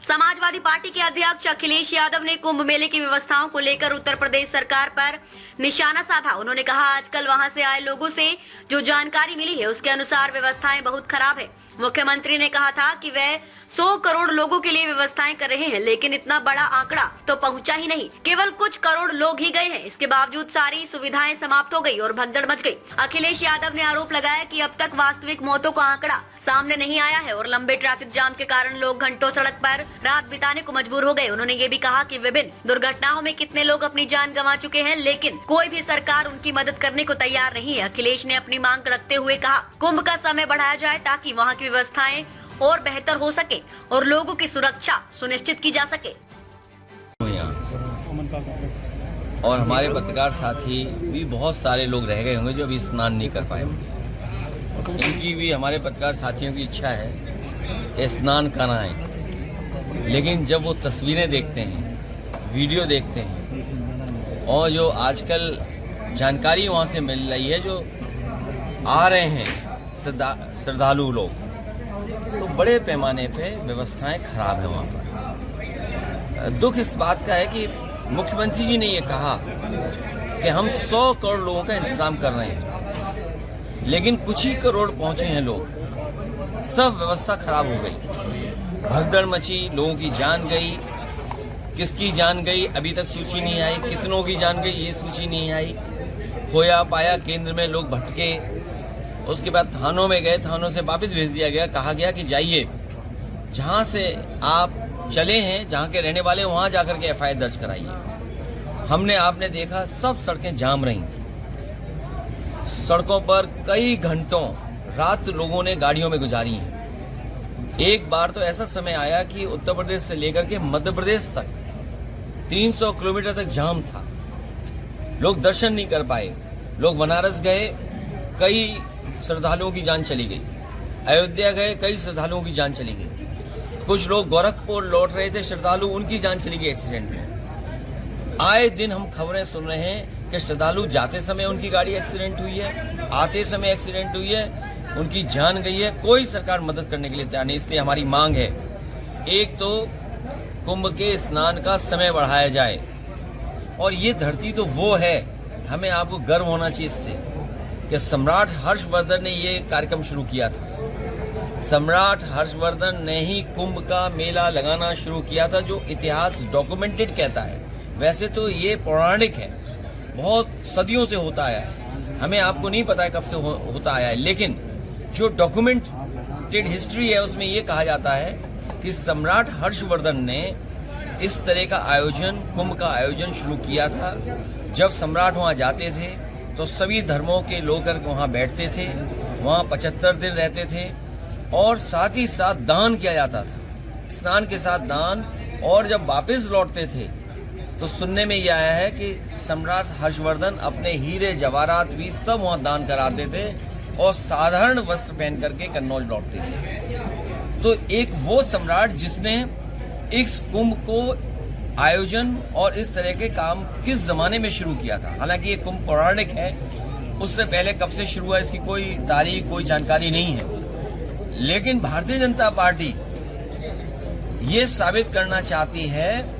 Samajwadi party के अध्यक्ष अखिलेश यादव ने कुंभ मेले की व्यवस्थाओं को लेकर उत्तर प्रदेश सरकार पर निशाना साधा। उन्होंने कहा, आजकल वहां से आए लोगों से जो जानकारी मिली है उसके अनुसार व्यवस्थाएं बहुत खराब है। मुख्यमंत्री ने कहा था कि वे 100 करोड़ लोगों के लिए व्यवस्थाएं कर रहे हैं, लेकिन इतना बड़ा आंकड़ा तो पहुंचा ही नहीं, केवल कुछ करोड़ लोग ही गए हैं। इसके बावजूद सारी सुविधाएं समाप्त हो गई और भगदड़ मच गई। अखिलेश यादव ने आरोप लगाया कि अब तक वास्तविक मौतों का आंकड़ा सामने नहीं आया है और लंबे ट्रैफिक जाम के कारण लोग घंटों सड़क पर रात बिताने को मजबूर हो गए। उन्होंने ये भी कहा कि विभिन्न दुर्घटनाओं में कितने लोग अपनी जान गंवा चुके हैं, लेकिन कोई भी सरकार उनकी मदद करने को तैयार नहीं है। अखिलेश ने अपनी मांग रखते हुए कहा, कुंभ का समय बढ़ाया जाए ताकि वहाँ की व्यवस्थाएं और बेहतर हो सके और लोगों की सुरक्षा सुनिश्चित की जा सके। और हमारे पत्रकार साथी भी बहुत सारे लोग रह गए होंगे जो अभी स्नान नहीं कर पाए होंगे। इनकी भी, हमारे पत्रकार साथियों की इच्छा है कि स्नान कराएं, लेकिन जब वो तस्वीरें देखते हैं, वीडियो देखते हैं और जो आजकल जानकारी वहाँ से मिल रही है, जो आ रहे हैं श्रद्धालु लोग, तो बड़े पैमाने पे व्यवस्थाएं खराब है वहाँ पर। दुख इस बात का है कि मुख्यमंत्री जी ने ये कहा कि हम 100 करोड़ लोगों का इंतजाम कर रहे हैं, लेकिन कुछ ही करोड़ पहुंचे हैं लोग, सब व्यवस्था खराब हो गई, भगदड़ मची, लोगों की जान गई। किसकी जान गई अभी तक सूची नहीं आई, कितनों की जान गई ये सूची नहीं आई। खोया पाया केंद्र में लोग भटके, उसके बाद थानों में गए, थानों से वापस भेज दिया गया, कहा गया कि जाइए जहां से आप चले हैं, जहां के रहने वाले वहां जाकर के FIR दर्ज कराइए। हमने आपने देखा सब सड़कें जाम रही, सड़कों पर कई घंटों रात लोगों ने गाड़ियों में गुजारी हैं। एक बार तो ऐसा समय आया कि उत्तर प्रदेश से लेकर के मध्य प्रदेश तक 300 किलोमीटर तक जाम था, लोग दर्शन नहीं कर पाए। लोग बनारस गए, कई श्रद्धालुओं की जान चली गई, अयोध्या गए, कई श्रद्धालुओं की जान चली गई। कुछ लोग गोरखपुर लौट रहे थे श्रद्धालु, उनकी जान चली गई एक्सीडेंट में। आए दिन हम खबरें सुन रहे हैं कि श्रद्धालु जाते समय उनकी गाड़ी एक्सीडेंट हुई है, आते समय एक्सीडेंट हुई है, उनकी जान गई है। कोई सरकार मदद करने के लिए तैयार नहीं। इसलिए हमारी मांग है, एक तो कुंभ के स्नान का समय बढ़ाया जाए, और ये धरती तो वो है, हमें आपको गर्व होना चाहिए इससे कि सम्राट हर्षवर्धन ने ये कार्यक्रम शुरू किया था। सम्राट हर्षवर्धन ने ही कुंभ का मेला लगाना शुरू किया था, जो इतिहास डॉक्यूमेंटेड कहता है। वैसे तो ये पौराणिक है, बहुत सदियों से होता आया है, हमें आपको नहीं पता है कब से होता आया है, लेकिन जो डॉक्यूमेंटेड हिस्ट्री है उसमें ये कहा जाता है कि सम्राट हर्षवर्धन ने इस तरह का आयोजन, कुंभ का आयोजन शुरू किया था। जब सम्राट वहां जाते थे तो सभी धर्मों के लोग वहां बैठते थे, वहां 75 दिन रहते थे, और साथ ही साथ दान किया जाता था, स्नान के साथ दान। और जब वापस लौटते थे तो सुनने में ये आया है कि सम्राट हर्षवर्धन अपने हीरे जवाहरात भी सब वहां दान कराते थे और साधारण वस्त्र पहन करके कन्नौज लौटते थे। तो एक वो सम्राट जिसने इस कुंभ को आयोजन और इस तरह के काम किस जमाने में शुरू किया था। हालांकि ये कुंभ पौराणिक है, उससे पहले कब से शुरू हुआ इसकी कोई तारीख, कोई जानकारी नहीं है, लेकिन भारतीय जनता पार्टी ये साबित करना चाहती है